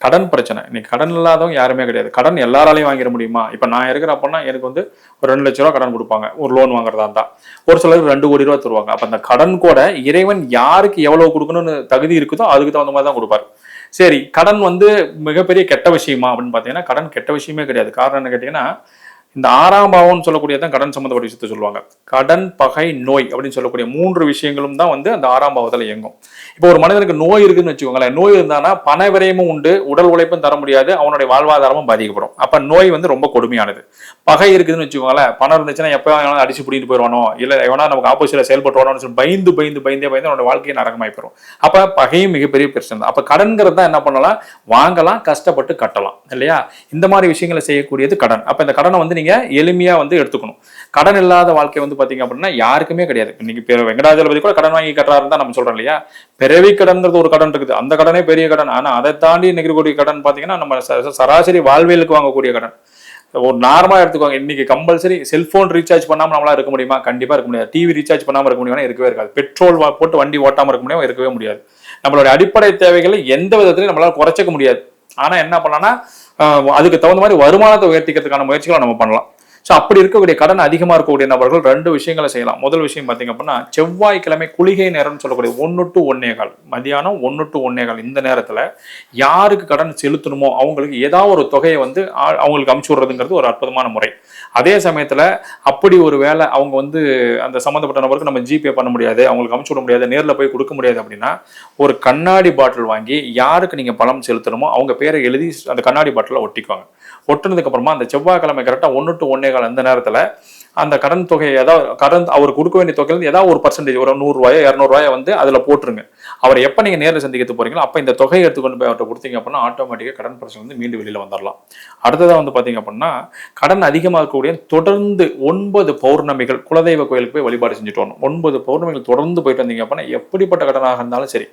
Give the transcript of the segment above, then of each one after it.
கடன் பிரச்சனை. இன்னைக்கு கடன் இல்லாதவங்க யாருமே கிடையாது. கடன் எல்லாராலையும் வாங்கிற முடியுமா? இப்ப நான் இருக்கிறேன் அப்பன்னா, எனக்கு வந்து ஒரு 2,00,000 கடன் குடுப்பாங்க. ஒரு லோன் வாங்குறதா இருந்தா. ஒரு சிலருக்கு 2,00,00,000 தருவாங்க. அப்ப அந்த கடன் கூட இறைவன் யாருக்கு எவ்வளவு குடுக்கணும்னு தகுதி இருக்குதோ, அதுக்கு தகுந்த மாரி தான் குடுப்பாரு. சரி, கடன் வந்து மிகப்பெரிய கெட்ட விஷயமா அப்படின்னு பார்த்தீங்கன்னா, கடன் கெட்ட விஷயமே கிடையாது. காரணம் என்ன கேட்டீங்கன்னா, இந்த 6ஆம் பாவம்னு சொல்லக்கூடியதான் கடன் சம்பந்தப்பட்ட விஷயத்த சொல்லுவாங்க. கடன், பகை, நோய் அப்படின்னு சொல்லக்கூடிய 3 விஷயங்களும் தான் வந்து அந்த 6ஆம் பாவத்துல இயங்கும். இப்போ ஒரு மனிதனுக்கு நோய் இருக்குன்னு வச்சுக்கோங்களேன். நோய் இருந்தானா பண விரயமும் உண்டு, உடல் உழைப்பும் தர முடியாது, அவனுடைய வாழ்வாதாரமும் பாதிக்கப்படும். அப்ப நோய் வந்து ரொம்ப கொடுமையானது. பகை இருக்குதுன்னு வச்சுக்கோங்களேன், பணம் இருந்துச்சுன்னா எப்ப வேணாலும் அடிச்சு பிடிட்டு போயிடுவானோ, இல்ல எவனா நமக்கு ஆப்போசிட்ல செயல்பட்டுவானோன்னு சொல்லி பயந்தே அவனோட வாழ்க்கையை நரகமாய் போயிடும். அப்ப பகையும் மிகப்பெரிய பிரச்சனை தான். அப்ப கடன்கிறது தான் என்ன பண்ணலாம், வாங்கலாம், கஷ்டப்பட்டு கட்டலாம் இல்லையா? இந்த மாதிரி விஷயங்களை செய்யக்கூடியது கடன். அப்ப இந்த கடனை வந்து நீங்க எளிமையா வந்து எடுத்துக்கணும். கடன் இல்லாத வாழ்க்கை வந்து பாத்தீங்க அப்படின்னா யாருக்குமே கிடையாது. இன்னைக்கு வெங்கடாஜலபதி கூட கடன் வாங்கி கட்டுறாருன்னு தான் நம்ம சொல்றோம் இல்லையா? பிறவி கடன்ங்கிறது ஒரு கடன் இருக்குது. அந்த கடனே பெரிய கடன். ஆனா அதை தாண்டி இன்னைக்கு இருக்கக்கூடிய கடன் பாத்தீங்கன்னா நம்ம சராசரி வாழ்வியலுக்கு வாங்கக்கூடிய கடன். ஒரு நார்மலா எடுத்துக்கோங்க. இன்னைக்கு கம்பல்சரி செல்போன் ரீசார்ஜ் பண்ணாம நம்மளால இருக்க முடியுமா? கண்டிப்பா இருக்க முடியாது. டிவி ரீசார்ஜ் பண்ணாம இருக்க முடியுமா? இருக்கவே இருக்காது. பெட்ரோல் போட்டு வண்டி ஓட்டாம இருக்க முடியுமா? இருக்கவே முடியாது. நம்மளுடைய அடிப்படை தேவைகளை எந்த விதத்திலையும் நம்மளால குறைச்சிக்க முடியாது. ஆனா என்ன பண்ணலாம்னா அதுக்கு தகுந்த மாதிரி வருமானத்தை உயர்த்திக்கிறதுக்கான முயற்சிகளை நம்ம பண்ணலாம். ஸோ அப்படி இருக்கக்கூடிய கடன் அதிகமாக இருக்கக்கூடிய நபர்கள் 2 விஷயங்களை செய்யலாம். முதல் விஷயம் பார்த்தீங்க அப்படின்னா, செவ்வாய்க்கிழமை குளிகை நேரம்னு சொல்லக்கூடிய 1 to 1:15 மதியானம் 1 to 1:15 இந்த நேரத்தில் யாருக்கு கடன் செலுத்தணுமோ அவங்களுக்கு ஏதாவது ஒரு தொகையை வந்து அவங்களுக்கு அமுச்சு விடுறதுங்கிறது ஒரு அற்புதமான முறை. அதே சமயத்தில் அப்படி ஒரு வேலை அவங்க வந்து அந்த சம்மந்தப்பட்ட நபருக்கு நம்ம ஜிபே பண்ண முடியாது, அவங்களுக்கு அமுச்சு விட முடியாது, நேரில் போய் கொடுக்க முடியாது அப்படின்னா, ஒரு கண்ணாடி பாட்டில் வாங்கி யாருக்கு நீங்கள் பணம் செலுத்தணுமோ அவங்க பேரை எழுதி அந்த கண்ணாடி பாட்டிலில் ஒட்டிக்குவாங்க. ஒட்டுனதுக்கு அப்புறமா அந்த செவ்வாய்க்கிழமை கரெக்டாக 1 to 1:15 அந்த நேரத்தில் அந்த கடன் தொகையை ஏதாவது கடன் அவர் கொடுக்க வேண்டிய தொகையிலிருந்து ஏதாவது ஒரு பர்சன்டேஜ் ஒரு 100 200 வந்து அதில் போட்டுருங்க. அவர் எப்போ நீங்கள் நேரில் சந்திக்க போறீங்களோ அப்போ இந்த தொகையை எடுத்துக்கொண்டு போய் அவர்கிட்ட கொடுத்தீங்க அப்படின்னா ஆட்டோமேட்டிக்காக கடன் பிரச்சனை வந்து மீண்டும் வெளியில் வந்துடலாம். அடுத்ததாக வந்து பார்த்தீங்க அப்படின்னா, கடன் அதிகமாக இருக்கக்கூடிய தொடர்ந்து 9 பௌர்ணமிகள் குலதெய்வ கோயிலுக்கு போய் வழிபாடு செஞ்சுட்டு வரணும். 9 பௌர்ணமிகள் தொடர்ந்து போயிட்டு வந்தீங்க அப்படின்னா எப்படிப்பட்ட கடனாக இருந்தாலும் சரி,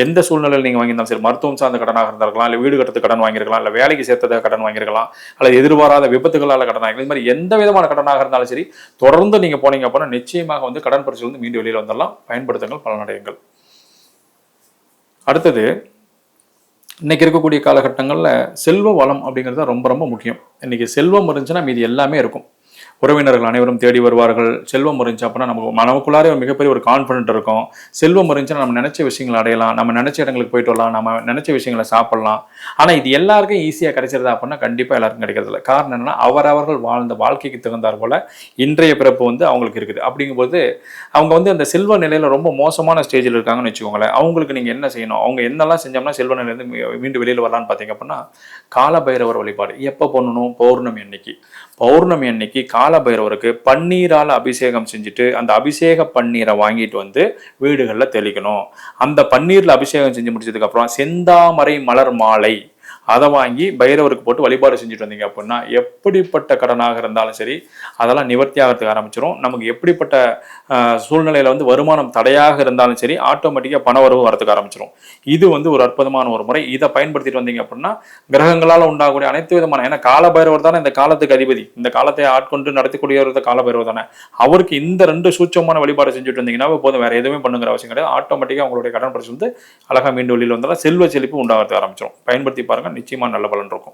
எந்த சூழ்நிலையில் நீங்கள் வாங்கியிருந்தாலும் சரி, மருத்துவம் சார்ந்த கடனாக இருந்திருக்கலாம், இல்லை வீடு கட்டுறதுக்கு கடன் வாங்கியிருக்கலாம், இல்லை வேலைக்கு சேர்த்ததாக கடன் வாங்கியிருக்கலாம், அல்லது எதிர்பாராத விபத்துகளால் கடன் வாங்கிக்கலாம். இது மாதிரி எந்த விதமான கடனாக இருந்தாலும் சரி, தொடர்ந்து நீங்க போனீங்க அப்படின்னா நிச்சயமாக வந்து கடன் பிரச்சனை வந்து மீண்டும் வெளியில் வந்துடலாம். பயன்படுத்துங்கள், பலனடையுங்கள். அடுத்தது, இன்னைக்கு இருக்கக்கூடிய காலகட்டங்களில் செல்வ வளம் அப்படிங்கிறது ரொம்ப ரொம்ப முக்கியம். இன்னைக்கு செல்வம் இருந்துச்சுன்னா மீது எல்லாமே இருக்கும். உறவினர்கள் அனைவரும் தேடி வருவார்கள். செல்வம் இருந்துச்சு அப்படின்னா நமக்குள்ளாரே மிகப்பெரிய ஒரு கான்ஃபிடென்ட் இருக்கும். செல்வம் இருந்துச்சுன்னா நம்ம நினைச்ச விஷயங்களை அடையலாம், நம்ம நினைச்ச இடங்களுக்கு போயிட்டு வரலாம், நம்ம நினைச்ச விஷயங்களை சாப்பிடலாம். ஆனா இது எல்லாருக்கும் ஈஸியா கிடைச்சிருதா அப்படின்னா கண்டிப்பா எல்லாருக்கும் கிடைக்கிறது இல்லை. காரணம் என்னன்னா அவரவர்கள் வாழ்ந்த வாழ்க்கைக்கு தகுந்தார் போல இன்றைய பிறப்பு வந்து அவங்களுக்கு இருக்குது. அப்படிங்கும்போது அவங்க வந்து அந்த செல்வ நிலையில ரொம்ப மோசமான ஸ்டேஜில் இருக்காங்கன்னு வச்சுக்கோங்களேன். அவங்களுக்கு நீங்க என்ன செய்யணும், அவங்க என்னெல்லாம் செஞ்சோம்னா செல்வ நிலையிலிருந்து மீண்டும் வெளியில் வரலான்னு பார்த்தீங்க அப்படின்னா, கால பைரவர் வழிபாடு எப்போ பண்ணணும்? பௌர்ணமி அன்னைக்கு. பௌர்ணமி அன்னைக்கு கால பைரவருக்கு பன்னீரால் அபிஷேகம் செஞ்சுட்டு அந்த அபிஷேக பன்னீரை வாங்கிட்டு வந்து வீடுகளில் தெளிக்கணும். அந்த பன்னீர்ல அபிஷேகம் செஞ்சு முடிச்சதுக்கு அப்புறம் செந்தாமரை மலர் மாலை அதை வாங்கி பைரவருக்கு போட்டு வழிபாடு செஞ்சுட்டு வந்தீங்க அப்படின்னா எப்படிப்பட்ட கடனாக இருந்தாலும் சரி அதெல்லாம் நிவர்த்தி ஆகிறதுக்கு ஆரம்பிச்சிடும். நமக்கு எப்படிப்பட்ட சூழ்நிலையில வந்து வருமானம் தடையாக இருந்தாலும் சரி ஆட்டோமேட்டிக்காக பண வரவு வரதுக்கு ஆரம்பிச்சிடும். இது வந்து ஒரு அற்புதமான ஒரு முறை. இதை பயன்படுத்திட்டு வந்தீங்க அப்படின்னா கிரகங்களால் உண்டாகக்கூடிய அனைத்து விதமான, ஏன்னா கால பைரவர் தானே இந்த காலத்துக்கு அதிபதி, இந்த காலத்தை ஆட்கொண்டு நடத்தக்கூடியவர் கால பைரவர் தானே, அவருக்கு இந்த 2 சூட்சமான வழிபாடு செஞ்சுட்டு வந்தீங்கன்னா போதும், வேற எதுவுமே பண்ணுங்கிற அவசியம் கிடையாது. ஆட்டோமேட்டிக்காக உங்களுடைய கடன் பிரச்சனை வந்து அழகா மீண்டும் வெளியில் வந்தாலும் செல்வ செழிப்பு உண்டாகிறதுக்கு ஆரம்பிச்சிடும். பயன்படுத்தி பாருங்க, நிச்சயமா நல்ல பலன் இருக்கும்.